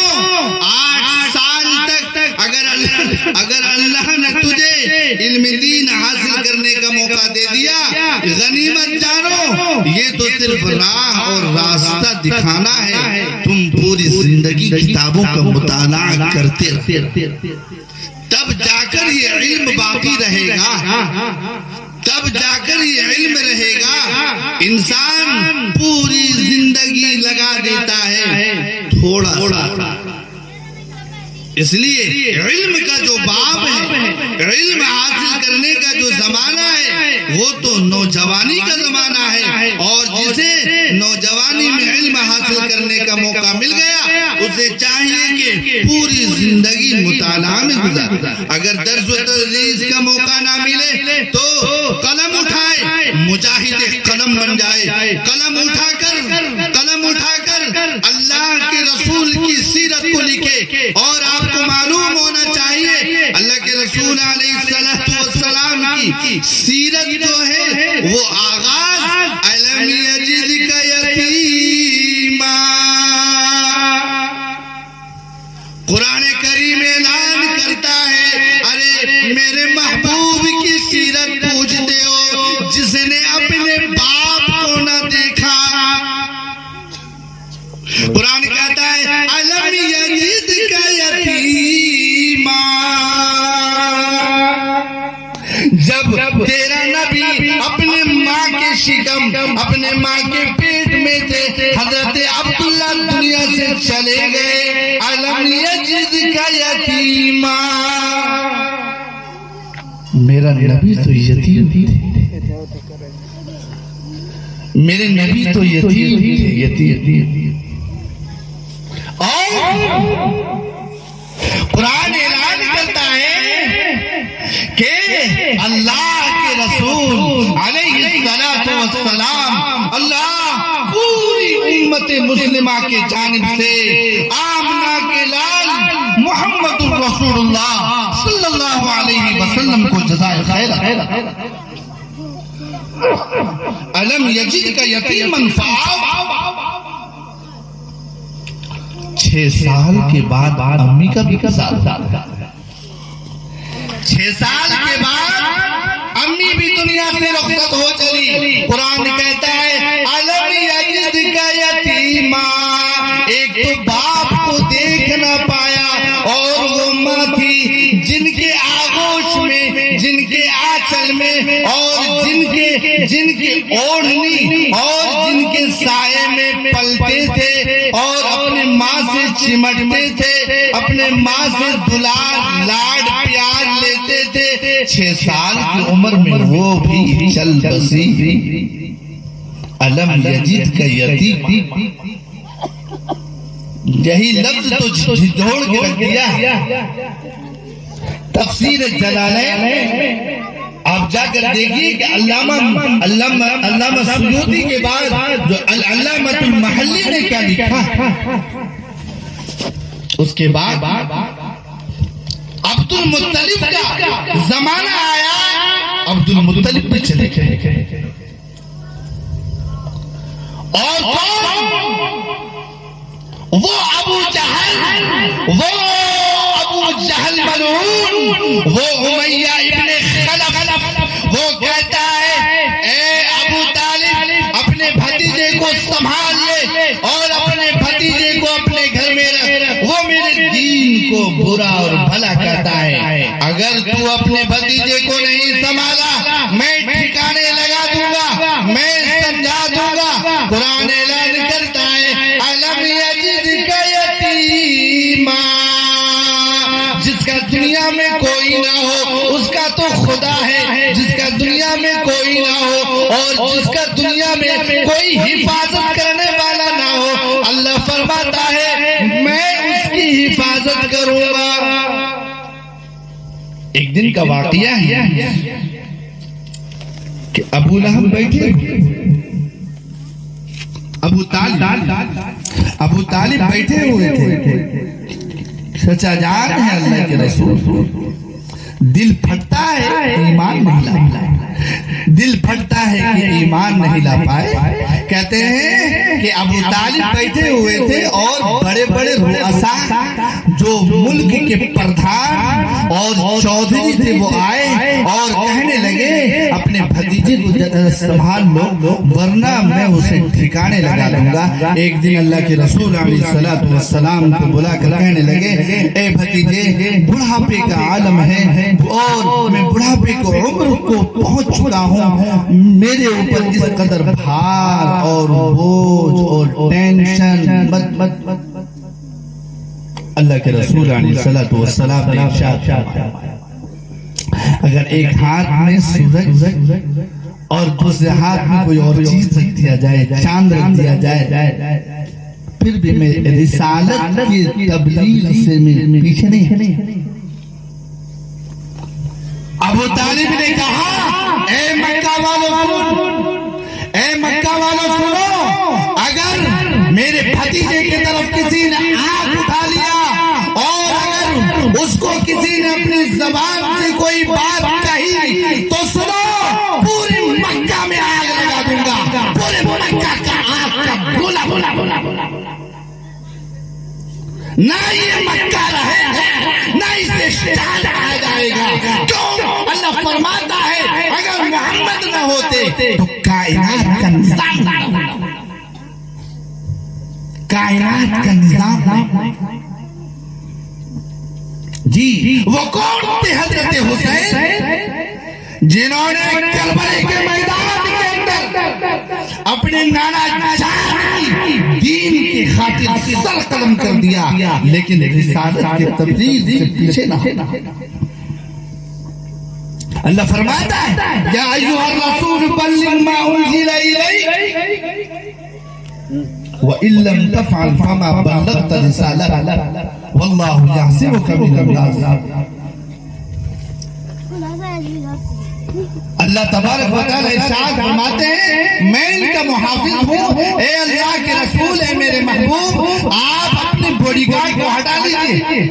8 साल तक अगर अल्लाह ने तुझे इल्म दीन हासिल करने का मौका दे दिया, गनीमत जानो, ये तो सिर्फ राह और रास्ता दिखाना है, तुम पूरी जिंदगी किताबों का मुताला करते रहे, तब जाकर ये इल्म बाकी रहेगा, तब जाकर ये इल्म रहेगा। इंसान पूरी जिंदगी लगा देता है थोड़ा सा। इसलिए इल्म का जो बाब है, इल्म हासिल करने का जो जमाना है वो तो नौजवानी का जमाना है, और जिसे नौजवानी में इल्म हासिल करने का मौका मिल गया उसे चाहिए कि पूरी जिंदगी मुताला में गुजारे। अगर दर्स व तदरीस का मौका ना मिले तो कलम उठाए, मुजाहिद कलम बन जाए, कलम उठाकर अल्लाह के रसूल की सीरत को लिखे। और आपको मालूम होना चाहिए अल्लाह के रसूल अलैहिस्सलातु वस्सलाम की सीरत जो है वो आगाज अलम यजिदका यतीमा, कुरान करीम कुरान कहता है अलम यजिदका यतीमा, जब तेरा नबी अपने माँ के शिकम, अपने माँ के पेट में थे, हजरत अब्दुल्ला दुनिया से चले गए। अलम यजिदका यतीमा, मेरा नबी तो यतीम थे, मेरे नबी तो यतीम थे, यतीम। और कुरान ऐलान करता है कि अल्लाह के रसूल अलैहिस्सलातु वस्सलाम, अल्लाह पूरी उम्मत मुस्लिमा के जानिब से आमना के लाल मुहम्मदुर रसूलुल्लाह सल्लल्लाहु अलैहि वसल्लम को जज़ाए खैर। अलम यजिदका यतीमन फआवा, 6 साल के बाद अम्मी का भी साथ था। 6 साल के बाद अम्मी भी दुनिया से रुखसत हो चली। कुरान कहता है अलम यजिदका यतीमा, एक तो बाप को देख ना पाया, और वो माँ थी जिनके आगोश में, जिनके आंचल में, और जिनके ओढ़नी और जिनके साये में पलते थे, और अपने माँ से चिमटते थे, अपने माँ से दुलार लाड प्यार लेते थे। 6 साल की उम्र में वो भी चल बसी। अलम यजिदका यतीम, यही लफ्ज तो झिझोड़ के रख दिया। तफसीर जलालैन आप जाकर देखिए कि अल्लामा सुयूती के बाद जो अल्लामातुल महल्ली ने क्या लिखा। उसके बाद अब्दुल मुत्तलिब का जमाना आया, अब्दुल मुत्तलिब पे चले गए। और वो अबू जहल मलऊन, वो उमैया इब्ने खलफ, वो कहता है ए अबू तालिब अपने भतीजे को संभाल ले और अपने भतीजे को अपने घर में रख, वो मेरे दीन को बुरा और भला कहता है। अगर तू अपने भतीजे को नहीं संभाला मैं ठिकाने लगा दूंगा, मैं समझा दूंगा। कुरान ऐलान करता है अलम यजिदका यतीमा, जिसका दुनिया में कोई ना हो उसका तो खुदा है, जिसका दुनिया में कोई ना हो और जिसका दुनिया में कोई हिफाजत करने वाला ना हो, अल्लाह फरमाता है मैं उसकी हिफाजत करूंगा। एक दिन का वाकया है कि अबू लहब बैठे, अबू तालिब बैठे हुए थे। सच्चा जान है अल्लाह के रसूल, दिल फटता है ईमान नहीं ला पाए, दिल फटता है कि ईमान नहीं ला पाए। कहते हैं कि अबू तालिब बैठे हुए थे और बड़े बड़े रुअसा जो मुल्क के प्रधान और चौधरी थे वो आए और कहने लगे अपने भतीजे को संभाल लो वरना मैं उसे ठिकाने लगा दूंगा। एक दिन अल्लाह के रसूल अलैहिस्सलातु वस्सलाम को बुलाकर कहने लगे ए भतीजे बुढ़ापे का आलम है और मैं बुढ़ापे को उम्र को पहुंच चुका हूँ, मेरे ऊपर इस कदर भार और बोझ और टेंशन मत। अल्लाह के रसूल अलैहिस्सलातु वस्सलाम ने इरशाद फरमाया अगर एक हाथ में सूरज और दूसरे हाथ में कोई और चीज रख दिया जाए, चांद रख दिया जाए, फिर भी मैं रिसालत की तबलीग से मैं पीछे नहीं। अबू तालिब ने कहा ए मक्का वालों सुनो, अगर मेरे भतीजे की तरफ किसी ने आंख उठा लिया और अगर उसको किसी ने अपनी जबान से कोई बात कही तो सुनो पूरे मक्का में आग लगा दूंगा, पूरे मक्का का आग का बोला ना ये मक्का रहेगा ना इसे शान आ जाएगा। क्यों? अल्लाह फरमाता है अगर मोहम्मद न होते तो कायनात का निजाम कायनात का निजाम है। जी वो कौन थे हजरत हुसैन जिन्होंने करबला के मैदान के अंदर अपने नाना जान की दीन की खातिर सर कलम कर दिया, लेकिन रिसालत के तबलीग से पीछे ना। अल्लाह फरमाता है या अय्युहर रसूल बल्लिग मा उनज़िला इलैक व इल्लम तफ़अल फमा बल्लगत रिसालत वल्लाहु यहसिबुका मिनन नास। अल्लाह तबारक व तआला इरशाद फरमाते हैं मैं इनका मुहाफिज हूँ। ए अल्लाह के रसूल है मेरे महबूब, आप अपने बॉडीगार्ड को हटा लीजिए,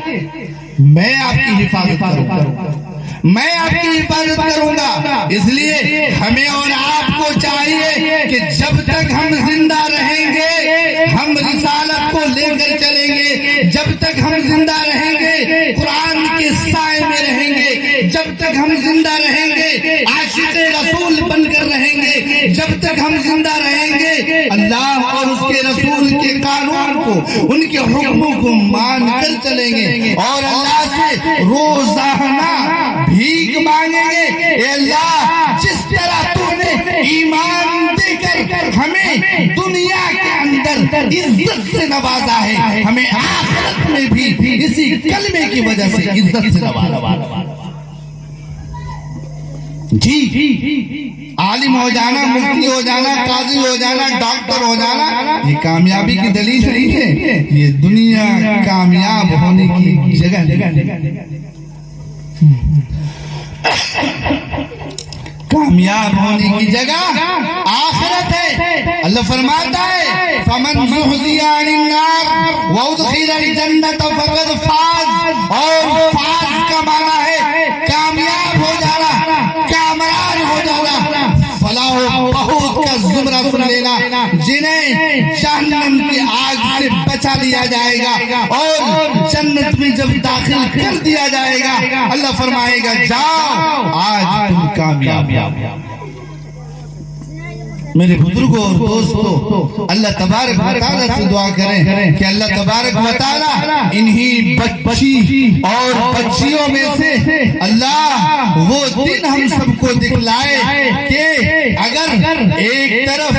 मैं आपकी हिफाजत करूंगा, मैं आपकी हिफाजत करूंगा। इसलिए हमें और आपको चाहिए कि जब तक हम जिंदा रहेंगे हम रिसालत को लेकर चलेंगे, जब तक हम जिंदा रहेंगे कुरान के साए में रहेंगे, जब तक हम जिंदा रहेंगे आशिक़े रसूल बनकर रहेंगे, जब तक हम जिंदा रहेंगे अल्लाह और उसके रसूल के कानून को, उनके हुक्मों को मान कर चलेंगे और अल्लाह से रोजाना भीख मांगेंगे। अल्लाह जिस तरह तूने ईमान देकर हमें दुनिया के अंदर इज्जत से नवाजा है, हमें आखिरत में भी इसी कलमे की वजह से इज्जत से नवाजा। जी आलिम हो जाना, मुफ्ती हो जाना, काजी हो जाना, डॉक्टर हो जाना ये कामयाबी की दलील नहीं है, ये दुनिया कामयाब होने की जगह। कामयाब होने की जगह आखिरत है। अल्लाह फरमाता है फमन ज़ुहज़िया अनिन नार व उदखिलल जन्नत फक़द फाज़, और फाज़ का माना है कामयाब हो जाना, कामयाब हो जाना। फलाह बहुत का जुमरा सुन लेना, जिन्हें जहन्नम की आग से बचा लिया जाएगा और जन्नत में जब दाखिल कर दिया जाएगा अल्लाह फरमाएगा जाओ आज तुम कामयाब। मेरे बुजुर्गों और दोस्तों अल्लाह तबारक व तआला से दुआ करें कि अल्लाह तबारक व तआला इन्हीं बच्ची और बच्चियों में से अल्लाह वो दिन हम सबको दिखलाए कि अगर एक तरफ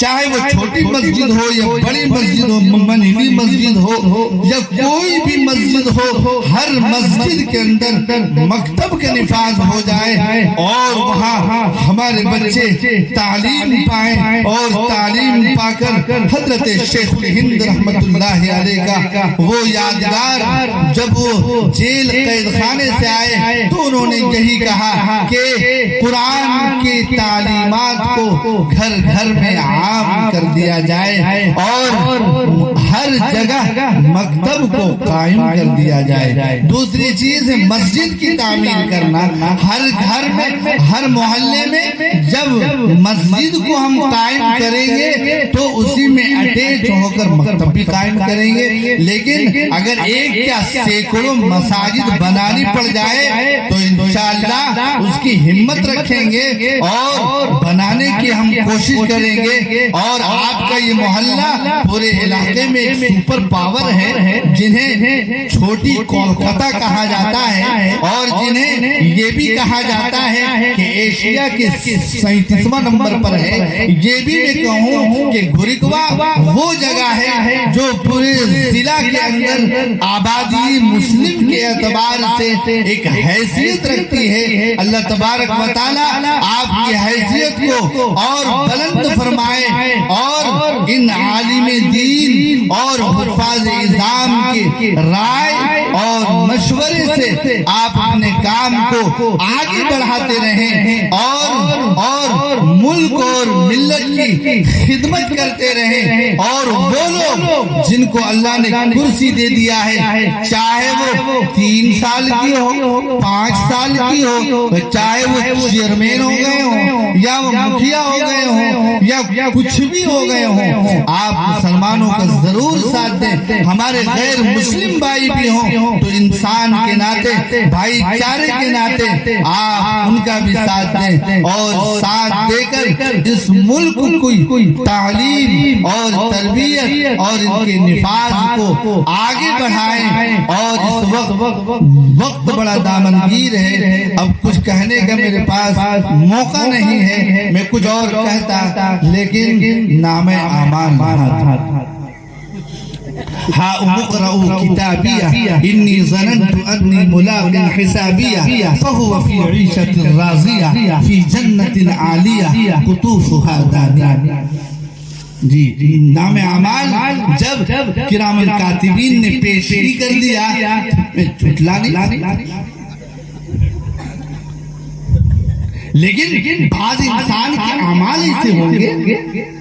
चाहे वो छोटी मस्जिद हो या बड़ी मस्जिद हो, मनीली मस्जिद हो या कोई भी मस्जिद हो, हर मस्जिद के अंदर मकतब का निफाज हो जाए और वहाँ हमारे बच्चे तालीम पाएं और तालीम पाकर हजरत शेख हिंद रहमतुल्लाह अलैह का वो यादगार जब वो जेल कैद खाने से आए तो उन्होंने यही कहा कि कुरान की तालीमात को घर घर में आम कर दिया जाए और हर जगह मकतब को कायम कर दिया जाए। दूसरी चीज है मस्जिद की तामीर करना, हर घर में हर मोहल्ले में जब मस्जिद को हम कायम करेंगे तो उसी में अटैच होकर मकतब भी कायम करेंगे। लेकिन अगर एक क्या सैकड़ों मसाजिद बनानी पड़ जाए तो इंशाअल्लाह उसकी हिम्मत रखेंगे और बनाने की हम कोशिश करेंगे। और आपका ये मोहल्ला पूरे इलाके में एक सुपर पावर है, जिन्हें छोटी कोलकाता कहा जाता है और जिन्हें ये भी कहा जाता है कि एशिया के 37वां नंबर पर है। ये भी मैं कहूँ कि गुरिकवा वो जगह है जो पूरे जिला के अंदर आबादी मुस्लिम के एतबार से एक हैसियत रखती है। अल्लाह तबारक व तआला आपकी हैसियत को और बुलंद फरमाए और इन आलिम दीन और हुफ़ाज़ इज़ाम की राय और मशवरे से आप अपने काम को आगे बढ़ाते रहें और मुल्क और मिल्लत की खिदमत करते रहें। और वो लोग जिनको अल्लाह ने कुर्सी दे दिया है, चाहे वो 3 साल की हो, 5 साल की हो, चाहे वो चेयरमैन हो गए हो या वो मुखिया हो गए हो या कुछ भी हो गए हो, आप मुसलमानों का जरूर साथ दें हमारे गैर मुस्लिम भाई भी हों तो इंसान के नाते, भाईचारे के नाते आप उनका भी साथ दें और साथ देकर इस मुल्क को तालीम और तरबियत और इनके निफाज को आगे बढ़ाएं। और इस वक्त बड़ा दामनगीर है, अब कुछ कहने का मेरे पास मौका नहीं है, मैं कुछ और कहता लेकिन नाम आमान हा उक़रऊ किताबिया इन्नी ज़ननतु अन्नी मुलाक़िन हिसाबिया फ़हुव फ़ी ईशतिन राज़िया फ़ी जन्नतिन आलिया कुतूफ़ुहा दानिया। जी नाम आमाल जब किरामल कातिबीन ने पेश कर दिया, चुटला नहीं, लेकिन बाज़ इंसान के अमाल ऐसे होंगे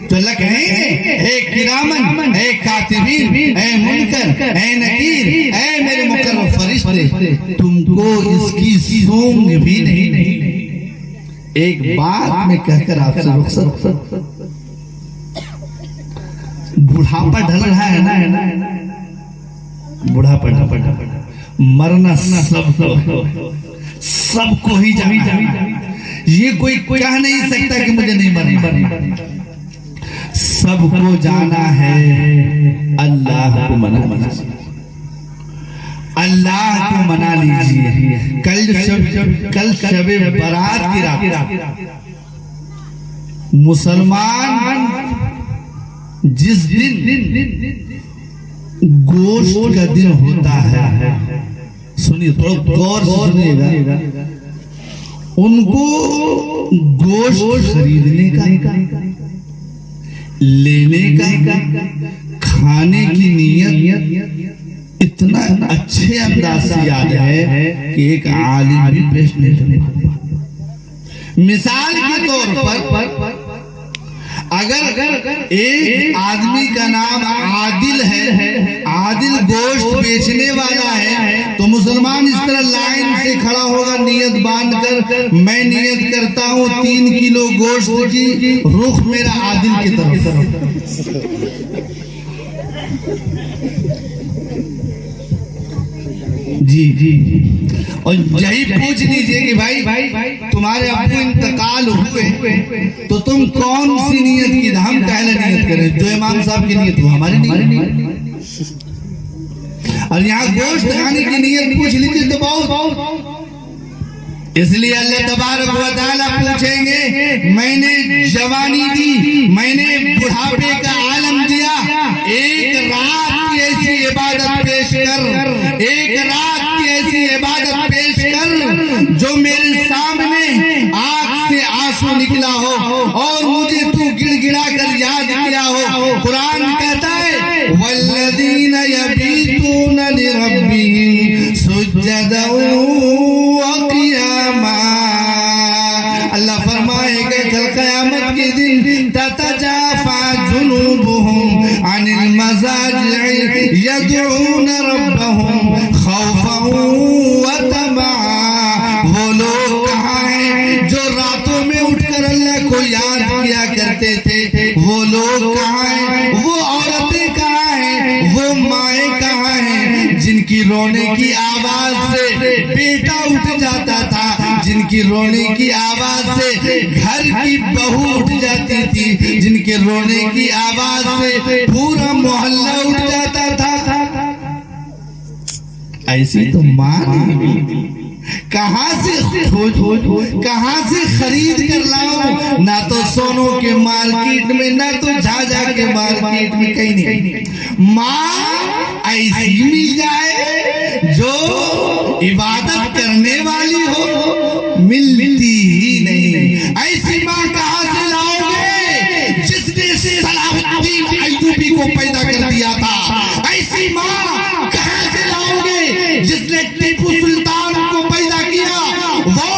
तो अल्लाह कहेंगे हे किरामन, हे कातिबीन, हे मुनकर, हे नकीर, हे मेरे मुकर्रम फरिश्ते, तुमको इसकी सूंघ भी नहीं। एक बात मैं कहकर आपसे रुखसत, बुढ़ापा ढल रहा है ना, बुढ़ापा मरना सबको ही जाना, ये कोई कह नहीं सकता कि मुझे नहीं मरना, सबको जाना है। अल्लाह को मना अल्लाह को मना लीजिए। कल शबे बारात की रात मुसलमान जिस दिन गोश्त का दिन होता है, सुनिए थोड़ा गौर से सुनिएगा, उनको गोश्त खरीदने का, लेने का, खाने की नियत इतना अच्छे अंदाज से याद है कि एक आलिम भी पेश नहीं कर। मिसाल के तौर पर अगर एक आदमी का नाम आदिल है, आदिल गोश्त बेचने वाला है, तो मुसलमान इस तरह लाइन से खड़ा होगा नियत बांध कर, मैं नियत करता हूँ 3 किलो गोश्त की, रुख मेरा आदिल की तरफ। जी और यही पूछ लीजिए कि भाई तुम्हारे अब्बू इंतकाल हुए तो तुम कौन सी नियत की, हम पहले नियत करें जो इमाम साहब की नियत हो, हमारी नियत। और यहाँ गोश्त खाने की नियत पूछ लीजिए तो बहुत, इसलिए अल्लाह तबारक व तआला पूछेंगे मैंने जवानी दी, मैंने बुढ़ापे का आलम दिया, एक रात की ऐसी इबादत पेश कर, एक रात की ऐसी इबादत पेश कर जो मेरे सामने आंख से आंसू निकला हो और मुझे तू गिड़गिड़ा कर याद किया हो। कुरान कहता है वल्लज़ीना यबीतूना लिरब्बिहिम सुज्जदन व क़ियामा, अल्लाह फरमाएगा कल क़यामत के दिन ततजाफा जुनूबुहुम अनिल मज़ाजि'i यदऊना रब्बहुम खौफन व तमआ। वो लोग कहाँ हैं जो रातों में उठकर अल्लाह को याद किया करते थे, वो लोग कहाँ हैं, वो औरतें कहाँ हैं, वो माएँ कहाँ हैं जिनकी रोने की आवाज से बेटा उठ जाता था, जिनकी रोने की आवाज से घर की बहू उठ जाती थी, जिनके रोने की आवाज से पूरा मोहल्ला उठ जाता था। ऐसी तो माँ कहाँ से खरीद कर लाऊं, ना तो सोनों के मार्केट में, ना तो झाझा के मार्केट में, कहीं नहीं। माँ ऐसी मिल जाए जो इबादत करने वाली हो, मिलती ही नहीं। ऐसी माँ कहाँ से लाओगे जिसने सलाहुद्दीन अय्यूबी को पैदा कर दिया था? ऐसी माँ कहाँ से लाओगे जिसने टीपू सुल्तान को पैदा किया? वो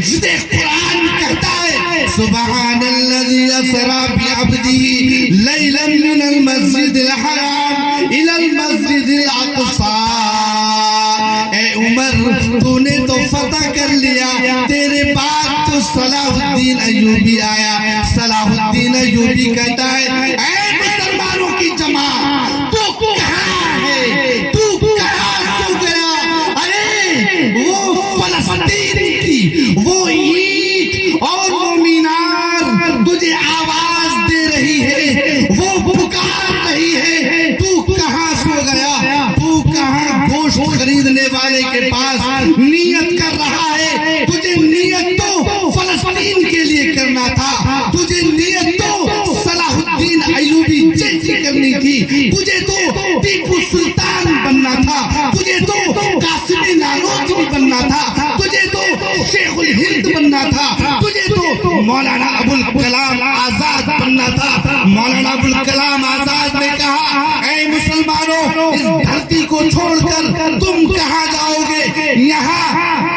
जिसे कुरान कहता है सुब्हानल्लज़ी असरा बिअब्दिही लैलन मिनल मस्जिदिल हराम इलल मस्जिदिल अक़सा। ए उमर तूने तो फतह कर लिया, तेरे बाद तो सलाहुद्दीन अय्यूबी आया। सलाहुद्दीन अय्यूबी कहता है ऐ मुसलमानों की जमात, सलाहुद्दीन अय्यूबी जैसी करनी थी, तुझे तो टीपू सुल्तान बनना था, तुझे तो कासिमी नानोतवी बनना था, तुझे तो शेखुल हिंद बनना था, तुझे तो मौलाना अबुल कलाम आजाद बनना था। मौलाना अबुल कलाम आजाद ने कहा, ऐ मुसलमानों, इस धरती को छोड़कर तुम कहाँ जाओगे? यहाँ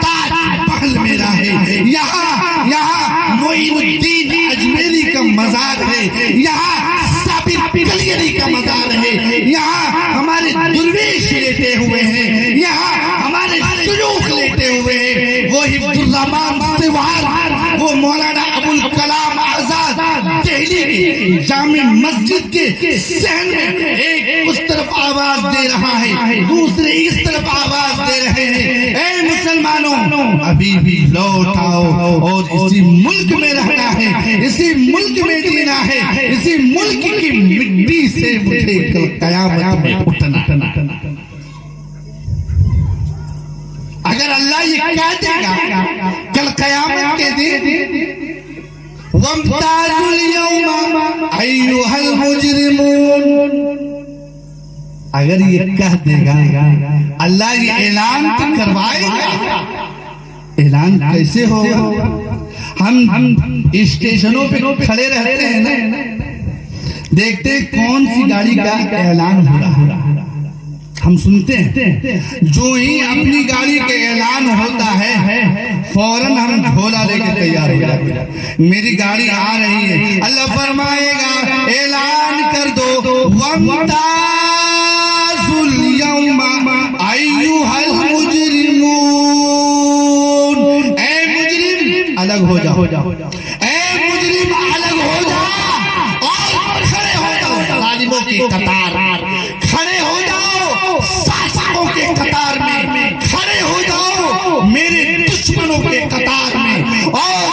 ताज महल मेरा है, यहाँ मोइनुद्दीन अजमेरी का मजार है, यहाँ साबिर कलियरी का मजार है, यहाँ हमारे दुर्वेश लेटे हुए हैं, यहाँ हमारे सुलूक लेटे हुए हैं। वो हिब्बुर्रहमान तिवार, वो मौलाना अबुल कलाम आजाद दिल्ली की जामे मस्जिद के सहन में एक उस तरफ आवाज दे रहा है, दूसरे इस तरफ आवाज दे रहे हैं, ऐ मुसलमानों, अभी भी लौट आओ और इसी मुल्क में रहना है, इसी मुल्क में जीना है, इसी मुल्क की मिट्टी से मुझे कल कयामत में उठना। अगर अल्लाह ये कह देगा कल कयामत के दिन, वम्ताजुल यौमा अय्युहल मुजरिमून, अगर ये कह देगा, अल्लाह ये ऐलान तो करवाएगा। ऐलान कैसे होगा? हम स्टेशनों पे खड़े रहते हैं ना, देखते कौन सी गाड़ी का ऐलान हो रहा है, हम सुनते हैं। जो ही अपनी गाड़ी का ऐलान होता है, फौरन हम झोला लेके तैयार हो जाते हैं, मेरी गाड़ी आ रही है। अल्लाह फरमाएगा, ऐलान कर दो, वम्ताजुल यौमा अय्युहल मुजरिमून, ऐ मुजरिम अलग हो जाओ, ऐ मुजरिम अलग हो जाओ और खड़े हो जाओ, जालिमों की कतार खड़े हो जाओ, शासकों के कतार में खड़े हो जाओ, मेरे दुश्मनों के कतार में, और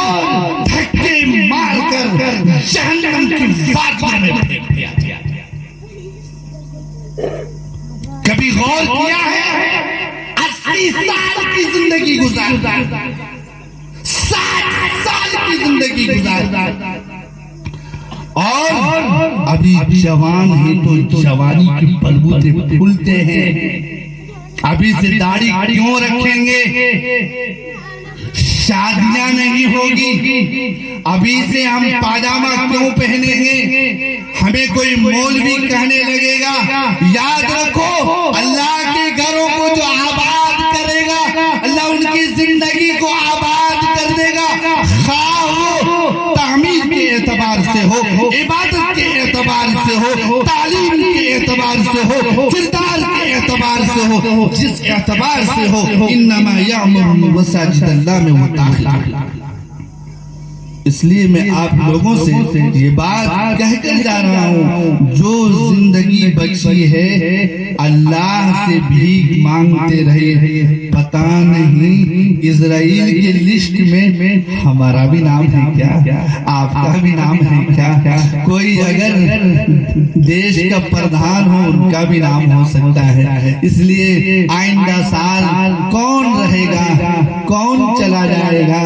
धक्के मारकर जहन्नम की बागियों में फेंक दिया। कभी गौर किया है? 80 साल की जिंदगी गुजार, 60 साल की जिंदगी गुजार, और अभी जवान है तो जवानी के बलबूते फूलते हैं। अभी से दाढ़ी क्यों रखेंगे? शादियां नहीं होगी। अभी से हम पाजामा क्यों पहनेंगे? हमें कोई मौलवी कहने लगेगा। याद रखो, अल्लाह के घरों को जो आबाद करेगा, अल्लाह उनकी जिंदगी को आबाद कर देगा। खा वो तामीर के एतबार से हो, इबादत के एतबार से हो, तालीम के एतबार से हो, किरदार के एतबार से हो, जिस एतबार से हो। इन्नमा यामुरू मसाजिदल्लाह में वो दाखिल। इसलिए मैं आप लोगों से ये बात कहकर जा रहा हूँ, जो जिंदगी बची है अल्लाह से भीख मांगते रहे। पता नहीं इजराइल के लिस्ट में हमारा भी नाम है क्या, आपका भी नाम है क्या? कोई अगर देश का प्रधान हो, उनका भी नाम हो सकता है। इसलिए आइंदा साल कौन रहेगा, कौन चला जाएगा,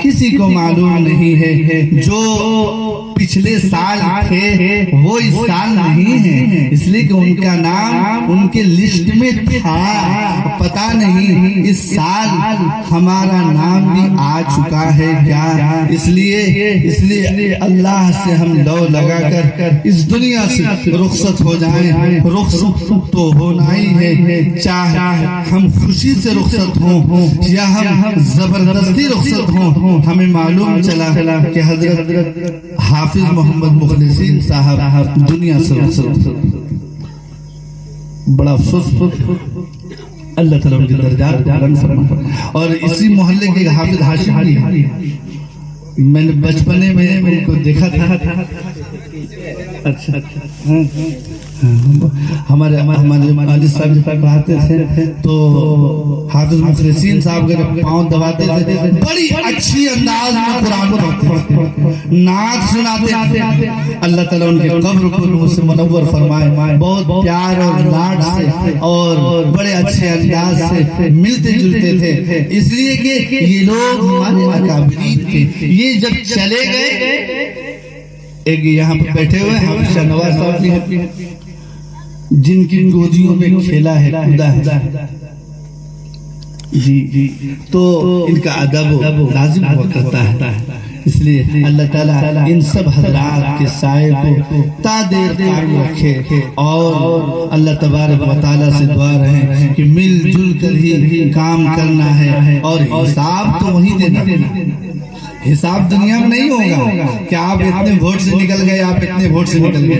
किसी को मालूम नहीं है। जो पिछले साल थे वो इस साल नहीं है, इसलिए कि उनका नाम उनके लिस्ट में था। पता नहीं इस साल हमारा नाम भी आ चुका है क्या? इसलिए अल्लाह से हम लौ लगाकर इस दुनिया से रुखसत हो जाएं। रुखसत तो होना ही है, चाहे हम खुशी से रुखसत हों या हम जबरदस्ती रुखसत हों। हमें मालूम चला कि हजरत हाफिज मोहम्मद मुखलिसीन साहब दुनिया से बड़ा अफसोस, अल्लाह ताला उनके दर्जात बुलंद फरमाए। और इसी मोहल्ले के हाफिज हाशिम अली, मैंने बचपने में उनको देखा था। अच्छा, हमारे वालिद साहब जब पढ़ाते थे तो हाफिज मुखलिसीन साहब के पाँव दबाते थे, बड़ी अच्छी अंदाज में कुरान पढ़ते थे, नात सुनाते थे। अल्लाह ताला उनके कब्र को नूर से मुनव्वर फरमाए। बहुत प्यार और लाड से और बड़े अच्छे अंदाज से मिलते जुलते थे। इसलिए कि ये लोग हमारे अकाबिरीन थे। ये जब चले गए एक यहाँ पर बैठे हुए हैं हाफिज शाह नवाज साहब जी, जिनकी गोदियों में खेला है, कूदा है जी, तो इनका अदब लाजिम हुआ करता है। इसलिए अल्लाह ताला इन सब हजरात के साए को ता देर कायम रखे और अल्लाह तबारक व तआला से दुआ रहे कि मिलजुल कर ही काम करना है और हिसाब तो वहीं देना। हिसाब दुनिया में नहीं होगा कि आप इतने वोट से निकल गए, आप इतने वोट से निकल गए,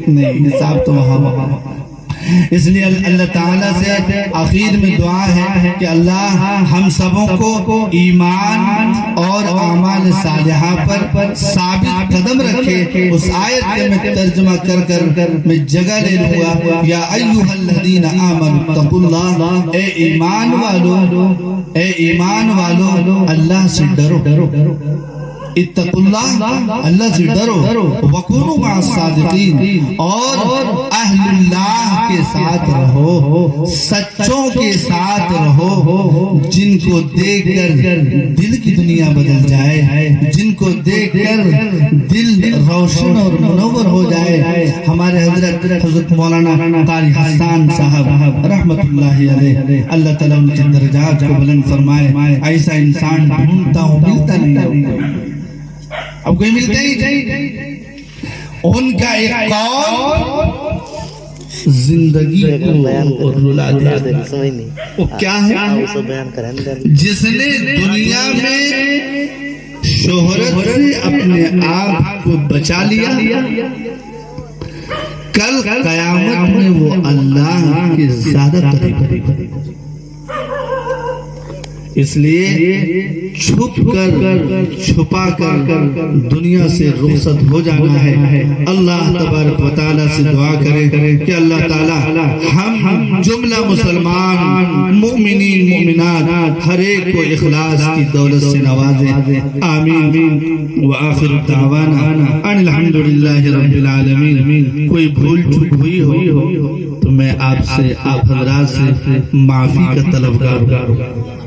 नहीं, हिसाब तो वहाँ। इसलिए अल्लाह ताला से आखिर में दुआ है कि अल्लाह हम सबों को ईमान और आमाल सालिहा पर साबित कदम रखे। उस आयत के मैं तर्जुमा कर मैं जगह ले लूंगा, या अय्युहल्लज़ीना आमनु तक़ुल्लाह, ए ईमान वालों अल्लाह से डरो, इत्तकुल्लाह, अल्लाह से डरो, वकुनु मअस-सादिकीन, और अहलुल्लाह के साथ रहो, सच्चों के साथ रहो, जिनको देखकर दिल की दुनिया बदल जाए, जिनको देखकर दिल रोशन और मुनव्वर हो जाए। हमारे हजरत मौलाना कारी हसन साहब रहमतुल्लाहि अलैह, अल्लाह ताला उनके दर्जात को बुलंद फरमाए। ऐसा इंसान ढूंढता हूँ, मिलता नहीं, अब कोई मिलता ही नहीं। उनका एक कौल जिंदगी को रुला दिया। वो क्या है? जिसने दुनिया में शोहरत से अपने आप को बचा लिया, कल कयामत में वो अल्लाह के ज्यादा करीब। इसलिए छुपा कर दुनिया से रुखसत हो जाना है। अल्लाह तबारक व तआला से दुआ करें कि अल्लाह ताला हम जुमला मुसलमान मुमिनीन मुमिनात हर एक को इखलास की दौलत से नवाजे। आमीन। व आखिर दावाना अनिल हम्दुलिल्लाहि रब्बिल आलमीन। कोई भूल चूक हुई हो तो मैं आपसे, आप हजरात से माफी का तलबगार हूँ।